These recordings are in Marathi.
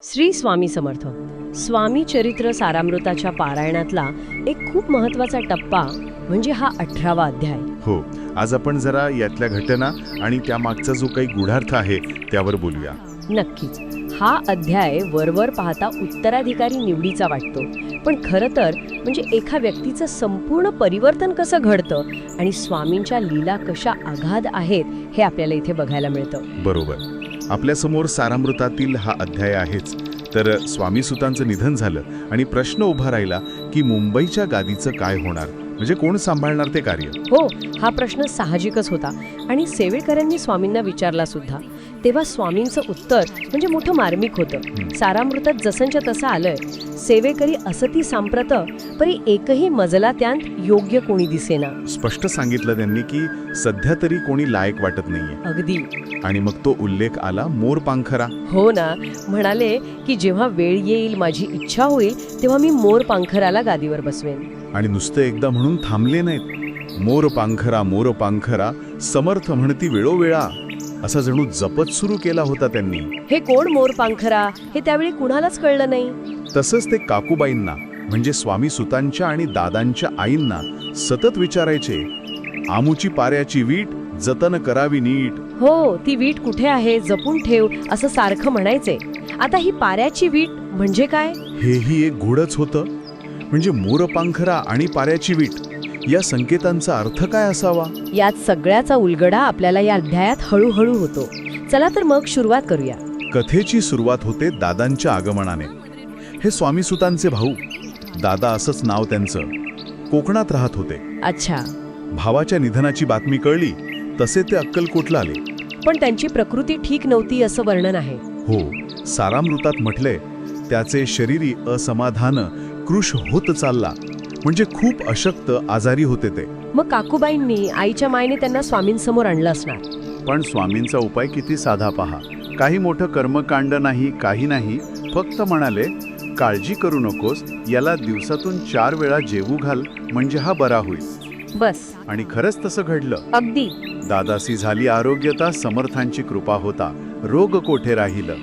श्री स्वामी समर्थ. स्वामी चरित्र सारामृताच्या पारायणातला एक खूप महत्वाचा टप्पा म्हणजे हा 18वा अध्याय. हो, आज आपण जरा यातल्या घटना आणि त्यामागचा जो काही गूढार्थ आहे त्यावर बोलूया. नक्कीच. हा अध्याय वरवर पाहता उत्तराधिकारी निवडीचा वाटतो, पण खरं तर म्हणजे एका व्यक्तीचं संपूर्ण परिवर्तन कसं घडतं आणि स्वामींच्या लीला कशा अगाध आहेत हे आपल्याला इथे बघायला मिळतं. बरोबर. आपल्यासमोर सारामृतातील हा अध्याय आहेच. तर स्वामीसुतांचं निधन झालं आणि प्रश्न उभा राहिला की मुंबईच्या गादीचं काय होणार, म्हणजे कोण सांभाळणार ते कार्य. हो, हा प्रश्न साहजिकच होता आणि सेवेकऱ्यांनी स्वामींना विचारला सुद्धा. तेव्हा स्वामींचं उत्तर म्हणजे मोठं मार्मिक होतं. सारामृतात जसंच्या तसं आलंय, सेवेकरी असती सांप्रत परी एकही मजला त्यांत योग्य कोणी दिसेना. स्पष्ट सांगितलं त्यांनी की सध्या तरी कोणी लायक वाटत नाहीये. अगदी. आणि मग तो उल्लेख आला मोरपांखरा. हो ना, म्हणाले की जेव्हा वेळ येईल, माझी इच्छा होईल, तेव्हा मी मोरपांखराला गादीवर बसवेन. आणि नुसतं एकदा म्हणून थांबले नाहीत. मोरपांखरा मोरपांखरा समर्थ म्हणती वेळोवेळा, असा जणू जपत सुरू केला होता त्यांनी. हे कोण मोरपांखरा हे त्यावेळी कुणालाच कळलं नाही. तसंच ते काकूबाईंना म्हणजे स्वामी सुतांच्या आणि दादांच्या आईंना सतत विचारायचे, आमुची पाऱ्याची वीट जतन करावी नीट. हो, ती वीट कुठे आहे, जपून ठेव, असं सारखं म्हणायचे. आता ही पाऱ्याची वीट म्हणजे काय? हेही एक घोडच होतं. म्हणजे मोरपांखरा आणि पाऱ्याची वीट या संकेतांचा अर्थ काय असावा? यात सगळ्याचा उलगडा आपल्याला या अध्यायात हळूहळू होतो. चला तर मग सुरुवात करूया. कथेची सुरुवात होते दादांच्या आगमनाने. हे स्वामीसुतांचे भाऊ, दादा असंच नाव त्यांचं, कोकणात राहत होते. अच्छा. भावाच्या निधनाची बातमी कळली तसे ते अक्कलकोटला आले. पण त्यांची प्रकृती ठीक नव्हती असं वर्णन आहे. हो, सारामृतात म्हटलंय, त्याचे शरीरी असमाधान कृश होत चालला, म्हणजे खूप अशक्त आजारी होते ते. मग काकूबाईंनी आईच्या मायने त्यांना स्वामींसमोर आणलं असणार. पण स्वामींचा उपाय किती साधा पहा. काही मोठं कर्मकांड नाही, काही नाही, फक्त म्हणाले, काळजी करू नकोस, याला दिवसातून 4 वेळा जेवू घाल, म्हणजे हा बरा होईल. बस. आणि खरंच तसं घडलं. अगदी. दादासी झाली आरोग्यता, समर्थांची कृपा होता, रोग कोठे राहिलं,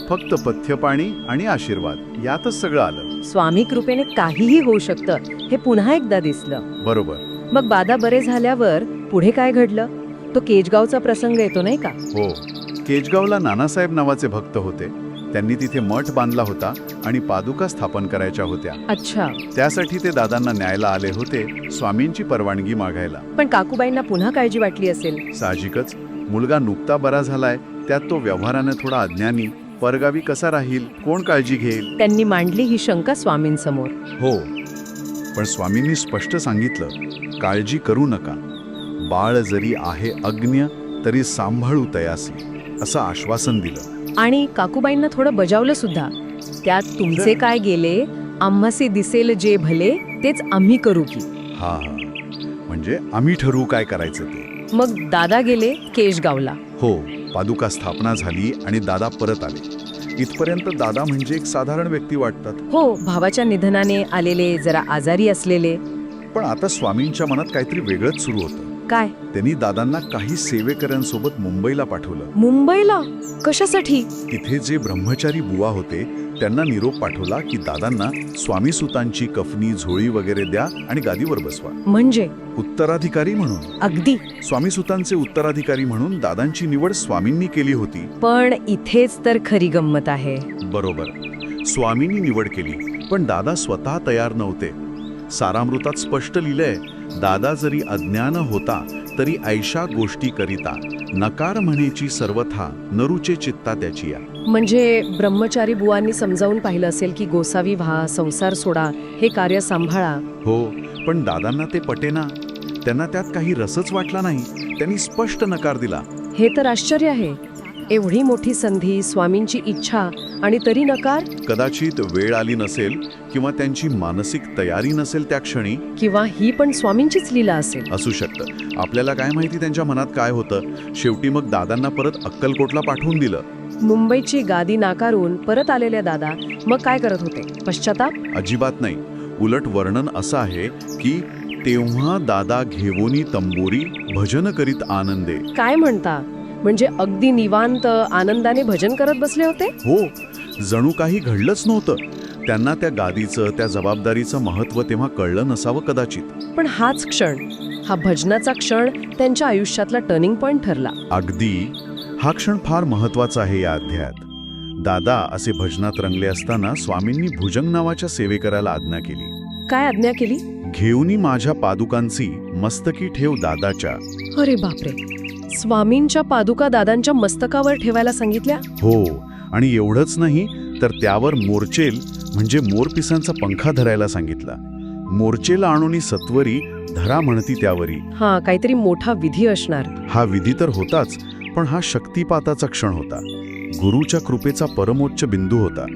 फक्त पथ्यपाणी आणि आशीर्वाद, यातच सगळं आलं. स्वामी कृपेने काहीही होऊ शकतं हे पुन्हा एकदा दिसलं. बरोबर. मग दादा बरे झाल्यावर पुढे काय घडलं? तो केजगावचा प्रसंग येतो नाही का? हो, केजगावला नानासाहेब नावाचे भक्त होते. त्यांनी तिथे मठ बांधला होता आणि पादुका स्थापन करायच्या होत्या. अच्छा. त्यासाठी ते दादांना न्यायला आले होते, स्वामींची परवानगी मागायला. पण काकूबाईंना पुन्हा काळजी वाटली असेल. साहजिकच. मुलगा नुकता बरा झालाय, त्यात तो व्यवहाराने थोडा अज्ञानी, परगावी कसा राहील, कोण काळजी घेईल? त्यांनी मांडली ही शंका स्वामींसमोर. हो, पण स्वामींनी स्पष्ट सांगितलं, काळजी करू नका, बाळ जरी आहे अज्ञ तरी सांभाळू तयासी, असं आश्वासन दिलं. आणि काकूबाईंना थोडं बजावलं सुद्धा. त्यात तुमचे काय गेले, आम्हासे दिसेल जे भले तेच आम्ही करू की. हा, म्हणजे आम्ही ठरवू काय करायचं ते. मग दादा गेले केजगावला. हो, पादुका स्थापना झाली आणि दादा परत आले. इथपर्यंत दादा म्हणजे एक साधारण व्यक्ती वाटतात. हो, भावाच्या निधनाने आलेले, जरा आजारी असलेले. पण आता स्वामींच्या मनात काहीतरी वेगळंच सुरू होतं. काय? त्यांनी दादांना काही सेवेकऱ्यांसोबत मुंबईला पाठवलं. मुंबईला? कशासाठी? तिथे जे ब्रह्मचारी बुवा होते त्यांना निरोप पाठवला की दादांना स्वामीसुतांची कफनी, झोळी वगैरे द्या आणि गादीवर बसवा. म्हणजे? उत्तराधिकारी म्हणून. अगदी. स्वामीसुतांचे उत्तराधिकारी म्हणून दादांची निवड स्वामींनी केली होती. पण इथेच तर खरी गंमत आहे. बरोबर. स्वामींनी निवड केली, पण दादा स्वतः तयार नव्हते. सारामृतात स्पष्ट लिहिलंय, दादा जरी अज्ञान होता तरी ऐशा गोष्टी करिता, नकार म्हणेची सर्वथा, नरुचे चित्ता त्याची या. म्हणजे ब्रह्मचारी बुवांनी समजावून पाहिलं असेल की गोसावी व्हा, संसार सोडा, हे कार्य सांभाळा. हो, पण दादांना ते पटेना. त्यांना त्यात काही रसच वाटला नाही. त्यांनी स्पष्ट नकार दिला. हे तर आश्चर्य आहे. एवढी मोठी संधी, स्वामींची इच्छा, आणि तरी नकार. कदाचित वेळ आली नसेल किंवा त्यांची मानसिक तयारी नसेल त्या क्षणी, किंवा ही पण स्वामींचीच लीला असेल. असू शकतं. आपल्याला काय माहिती त्यांच्या मनात काय होतं. शेवटी मग दादांना परत अक्कलकोटला पाठवून दिलं. मुंबईची गादी नाकारून परत आलेल्या दादा मग काय करत होते? पश्चाताप? अजिबात नाही. उलट वर्णन असं आहे की तेव्हा दादा घेवोनी तंबोरी भजन करीत आनंदे. काय म्हणता? म्हणजे अगदी निवांत आनंदाने भजन करत बसले होते? हो, जणू काही घडलंच नव्हतं. त्यांना त्या गादीचं, त्या जबाबदारीचं महत्त्व तेव्हा कळलं नसावं कदाचित. पण हाच क्षण, हा भजनाचा क्षण त्यांच्या आयुष्यातला टर्निंग पॉइंट ठरला. अगदी. हा क्षण फार महत्त्वाचा आहे या अध्यायात. दादा असे भजनात रंगले असताना स्वामींनी भुजंग नावाच्या सेवेकराला आज्ञा केली. काय आज्ञा केली? घेऊनी माझ्या पादुकांची मस्तकी ठेव दादाच्या. अरे बापरे, स्वामींच्या पादुका दादांच्या मस्तकावर ठेवायला सांगितल्या? हो, आणि एवढंच नाही तर त्यावर मोरचेल म्हणजे मोरपिसांचा पंखा धरायला सांगितला. मोरचेला आणूनी सत्वरी धरा म्हणती त्यावरी. हा, काहीतरी मोठा विधी असणार. हा विधी तर होताच, पण हा शक्तिपाताचा क्षण होता. गुरुच्या कृपेचा परमोच्च बिंदू होता.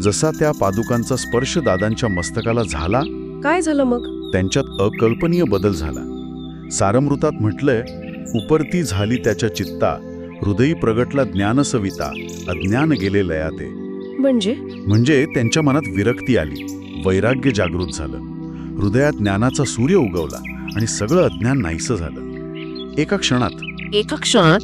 जसा त्या पादुकांचा स्पर्श दादांच्या मस्तकाला झाला, काय झालं मग? त्यांच्यात अकल्पनीय बदल झाला. सारमृतात म्हटलंय, उपरती झाली त्याच्या चित्ता, हृदयी प्रगटला ज्ञानसविता, अज्ञान गेले लयाते. म्हणजे त्यांच्या मनात विरक्ती आली, वैराग्य जागृत झालं, हृदयात ज्ञानाचा सूर्य उगवला आणि सगळं अज्ञान नाहीसं झालं एका क्षणात. एका क्षणात?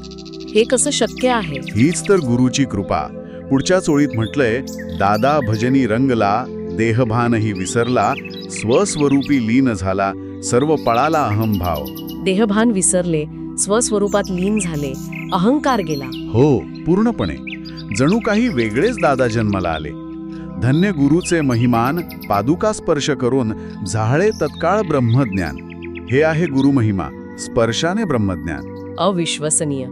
हे कसं शक्य आहे? हीच तर गुरुची कृपा. पुढच्याच ओळीत म्हटलंय, दादा भजनी रंगला, देहभानही विसरला, स्वस्वरूपी लीन झाला, सर्व पळाला अहंभाव. देहभान विसरले, स्वस्वरूपात लीन झाले, अहंकार गेला. हो, पूर्णपणे. जणू काही वेगळेच दादा जन्माला आले. धन्य गुरुचे महिमान, पादुका स्पर्श करून झाळे तत्काळ ब्रह्मज्ञान. हे आहे गुरुमहिमा, स्पर्शाने ब्रह्मज्ञान. अविश्वसनीय.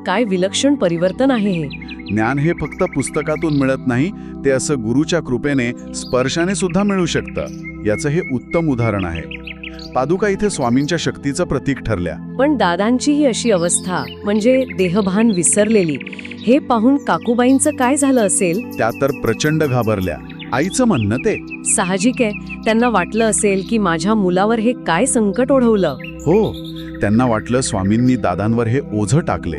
काय विलक्षण परिवर्तन आहे हे. ज्ञान हे फक्त पुस्तकातून मिळत नाही, ते असं गुरुच्या कृपेने स्पर्शाने सुद्धा मिळू शकतं. याचं हे उत्तम उदाहरण आहे. पादुका इथे स्वामींच्या शक्तीचं प्रतीक ठरल्या. पण दादांची ही अशी अवस्था, म्हणजे देहभान विसरलेली, हे पाहून काकूबाईंचं काय झालं असेल? त्या तर प्रचंड घाबरल्या. आईचं म्हणणं ते. साहजिक आहे, त्यांना वाटलं असेल की माझ्या मुलावर हे काय संकट ओढवलं. हो, त्यांना वाटलं स्वामींनी दादांवर हे ओझं टाकले.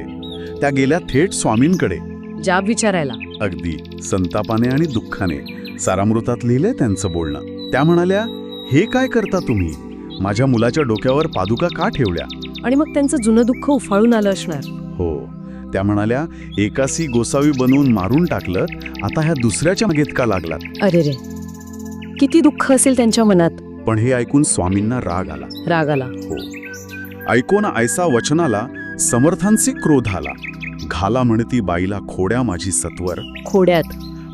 त्या गेल्या थेट स्वामींकडे जाब विचारायला. अगदी संतापाने आणि दुःखाने. सारामृतात लिहिलंय त्यांचं बोलणं. त्या म्हणाल्या, हे काय करता तुम्ही? माझ्या मुलाच्या डोक्यावर पादुका का ठेवल्या? आणि मग त्यांचं जुनं दुःख उफाळून आलं असणार. हो, त्या म्हणाल्या, एकासी गोसावी बनवून मारून टाकलं, आता ह्या दुसऱ्याच्या मागेत का लागलात? अरे रे, किती दुःख असेल त्यांच्या मनात. पण हे ऐकून स्वामींना राग आला. हो, ऐकून ऐसा वचनाला समर्थांचे क्रोध आला. घाला म्हणती बाईला खोड्या माझी सत्वर. खोड्यात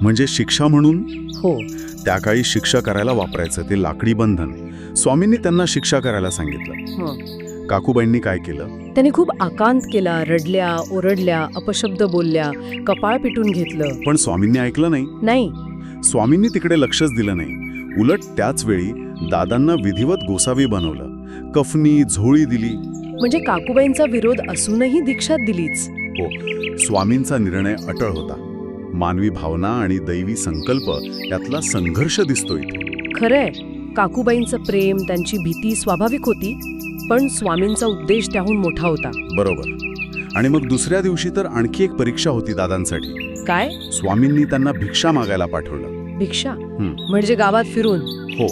म्हणजे शिक्षा म्हणून. हो, त्या काळी शिक्षा करायला वापरायचं ते लाकडी बंधन. स्वामींनी त्यांना शिक्षा करायला सांगितलं. काकूबाईंनी काय केलं? त्यांनी खूप आकांत केला, रडल्या, ओरडल्या, अपशब्द बोलल्या, कपाळ पिटून घेतलं. पण स्वामींनी ऐकलं नाही. स्वामींनी तिकडे लक्षच दिलं नाही. उलट त्याच वेळी दादांना विधिवत गोसावी बनवलं, कफनी झोळी दिली. म्हणजे काकूबाईंचा विरोध असूनही दीक्षा दिलीच. हो, स्वामींचा निर्णय अटळ होता. मानवी भावना आणि दैवी संकल्प यातला संघर्ष दिसतो इथे. खरंय, काकूबाईंचं प्रेम, त्यांची भीती स्वाभाविक होती, पण स्वामींचा उद्देश त्याहून मोठा होता. बरोबर. आणि मग दुसऱ्या दिवशी तर आणखी एक परीक्षा होती दादांसाठी. काय? स्वामींनी त्यांना भिक्षा मागायला पाठवलं. भिक्षा? म्हणजे गावात फिरून? हो,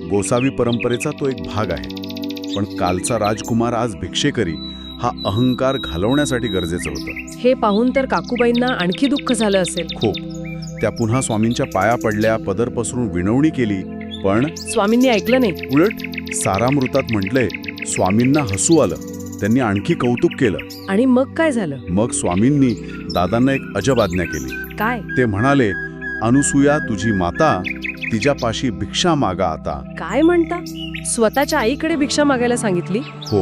गोसावी परंपरेचा तो एक भाग आहे. पण कालचा राजकुमार आज भिक्षेकरी हा अहंकार घालवण्यासाठी गरजेचं होतं. हे पाहून तर काकूबाईंना आणखी दुःख झालं असेल. खूप. त्या पुन्हा स्वामींच्या पाया पडल्या, पदर पसरून विनवणी केली, पण स्वामींनी ऐकलं नाही. उलट सारामृतात म्हटलंय, स्वामींना हसू आलं. त्यांनी आणखी कौतुक केलं. आणि मग काय झालं? मग स्वामींनी दादांना एक अजब आज्ञा केली. काय? ते म्हणाले, अनुसूया तुझी माता, तिच्यापाशी भिक्षा मागा आता. काय म्हणता? स्वतःच्या आईकडे भिक्षा मागायला सांगितली? हो,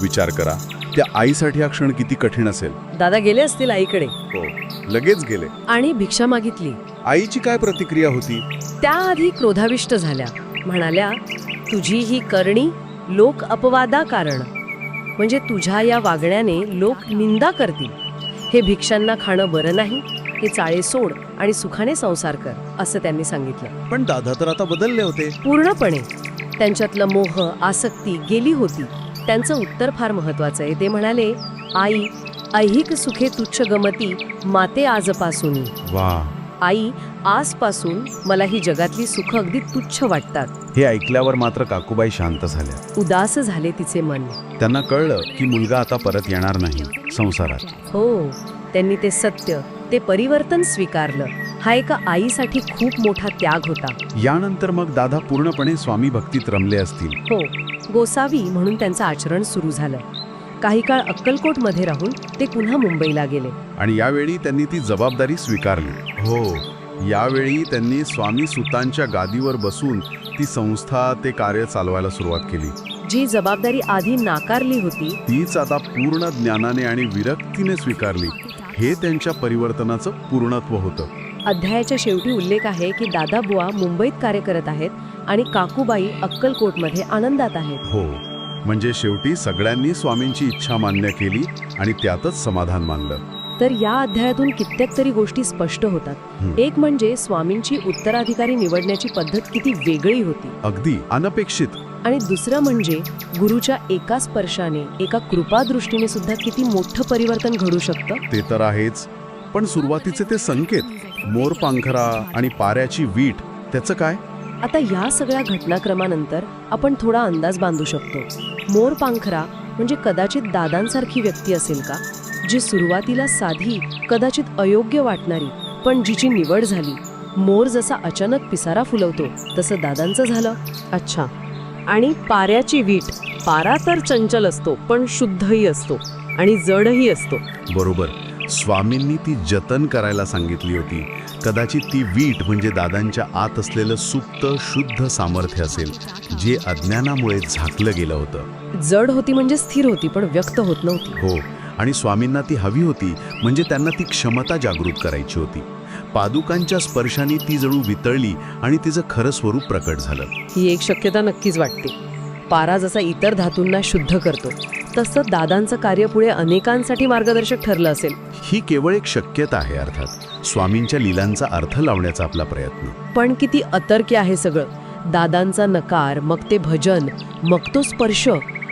विचार करा, त्या आईसाठी हा क्षण किती कठीण असेल. दादा गेले असतील आईकडे. हो, लगेच गेले आणि भिक्षा मागितली. आईची काय प्रतिक्रिया होती? त्याआधी क्रोधाविष्ट झाल्या. म्हणाल्या, तुझी ही करणी लोक अपवादा कारण, म्हणजे तुझ्या या वागण्याने लोक निंदा करतील. हे भिक्षांना खाणं बरं नाही. हे चाळे सोड आणि सुखाने संसार कर, असं त्यांनी सांगितलं. पण दादा तर आता बदलले होते. पूर्णपणे. त्यांच्यातलं मोह, आसक्ती गेली होती. त्यांचं उत्तर फार महत्वाचं आहे. ते म्हणाले, आई, ऐहिक सुखे तुच्छ गमती, माते आजपासून. वा. आई, आजपासून मला ही जगातली सुख अगदी तुच्छ वाटतात. हे ऐकल्यावर मात्र काकूबाई शांत झाल्या. उदास झाले तिचे मन. त्यांना कळलं की मुलगा आता परत येणार नाही संसारात. हो, त्यांनी ते सत्य, ते परिवर्तन स्वीकारलं. हा एका आईसाठी खूप मोठा त्याग होता. यानंतर मग दादा पूर्णपणे स्वामी भक्तीत रमले असतील. हो, गोसावी म्हणून त्यांचं आचरण सुरू झालं. काही काळ अक्कलकोटमध्ये राहून ते पुन्हा मुंबईला गेले. आणि यावेळी त्यांनी ती जबाबदारी स्वीकारली. हो, यावेळी त्यांनी स्वामी सुतांच्या गादीवर बसून ती संस्था, ते कार्य चालवायला सुरुवात केली. जी जबाबदारी आधी नाकारली होती तीच आता पूर्ण ज्ञानाने आणि विरक्तीने स्वीकारली. हे त्यांच्या परिवर्तनाचं पूर्णत्व होतं. अध्यायाच्या शेवटी उल्लेख आहे की दादाबुवा मुंबईत कार्य करत आहेत आणि काकूबाई अक्कलकोटमध्ये आनंदात आहेत. हो, म्हणजे शेवटी सगळ्यांनी स्वामींची इच्छा मान्य केली आणि त्यातच समाधान मानलं. तर या अध्यायातून कित्येक तरी गोष्टी स्पष्ट होतात. एक म्हणजे स्वामींची उत्तराधिकारी निवडण्याची पद्धत किती वेगळी होती, अगदी अनपेक्षित. आणि दुसरं म्हणजे गुरुच्या एका स्पर्शाने, एका कृपादृष्टीने सुद्धा किती मोठं परिवर्तन घडू शकतं. ते तर आहेच, पण सुरुवातीचे ते संकेत, मोरपांखरा आणि पाऱ्याची वीट, त्याचं काय? आता या सगळ्या घटनाक्रमानंतर आपण थोडा अंदाज बांधू शकतो. मोरपांखरा म्हणजे कदाचित दादांसारखी व्यक्ती असेल का, जी सुरुवातीला साधी, कदाचित अयोग्य वाटणारी, पण जिची निवड झाली. मोर जसा अचानक पिसारा फुलवतो तसं दादांचं झालं. अच्छा, आणि पाऱ्याची वीट, पारा तर चंचल असतो पण शुद्धही असतो आणि जडही असतो. बरोबर, स्वामींनी ती जतन करायला सांगितली होती. कदाचित ती वीट म्हणजे दादांच्या आत असलेलं सुप्त शुद्ध सामर्थ्य असेल, जे अज्ञानामुळे झाकलं गेलं होतं. जड होती म्हणजे स्थिर होती, पण व्यक्त होत नव्हती. हो, आणि स्वामींना ती हवी होती म्हणजे त्यांना ती क्षमता जागृत करायची होती. पादुकांच्या स्पर्शाने ती जणू वितळली आणि तिचं खरं स्वरूप प्रकट झालं. ही एक शक्यता नक्कीच वाटते. पारा जसा इतर धातूंना शुद्ध करतो, तसं दादांचं कार्य पुढे अनेकांसाठी मार्गदर्शक ठरलं असेल. ही केवळ एक शक्यता आहे, अर्थात स्वामींच्या लीलांचा अर्थ लावण्याचा आपला प्रयत्न. पण किती अतर्क्य आहे सगळं. दादांचा नकार, मग ते भजन, मग तो स्पर्श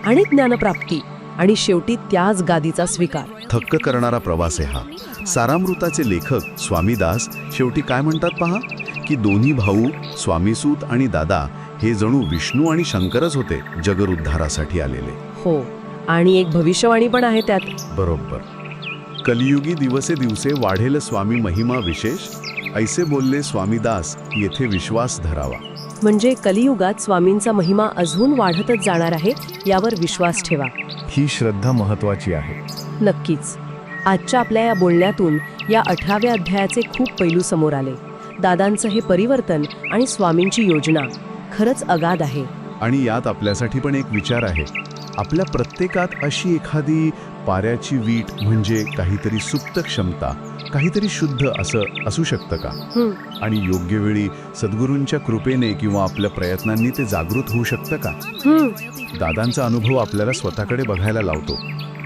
आणि ज्ञानप्राप्ती, आणि शेवटी त्याच गादीचा स्वीकार. थक्क करणारा प्रवास आहे हा. सारामृताचे लेखक स्वामीदास शेवटी काय म्हणतात पहा, की दोन्ही भाऊ स्वामीसूत आणि दादा हे जणू विष्णू आणि शंकरच होते, जगरुद्धारासाठी आलेले. हो, आणि एक भविष्यवाणी पण आहे त्यात. बरोबर. कलियुगी दिवसे दिवसे वाढेल स्वामी महिमा विशेष, ऐसे बोलले स्वामीदास, येथे विश्वास धरावा. म्हणजे कलियुगात स्वामींचा महिमा अजून वाढतच जाणार आहे, यावर विश्वास ठेवा. ही श्रद्धा महत्वाची आहे. नक्कीच. आजच्या आपल्या या बोलण्यातून या 18व्या अध्यायाचे खूप पैलू समोर आले. दादांचं हे परिवर्तन आणि स्वामींची योजना खरंच अगाध आहे. आणि यात आपल्यासाठी पण एक विचार आहे. आपल्या प्रत्येकात अशी एखादी पाऱ्याची वीट म्हणजे काहीतरी सुप्त क्षमता, काहीतरी शुद्ध असं असू शकतं का? आणि योग्य वेळी सद्गुरूंच्या कृपेने किंवा आपल्या प्रयत्नांनी ते जागृत होऊ शकतं का? दादांचा अनुभव आपल्याला स्वतःकडे बघायला लावतो.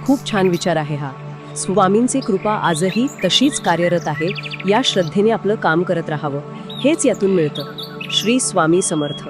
खूप छान विचार आहे हा. स्वामींची कृपा आजही तशीच कार्यरत आहे. या श्रद्धेने आपलं काम करत राहावं, हेच यातून मिळतं. श्री स्वामी समर्थ.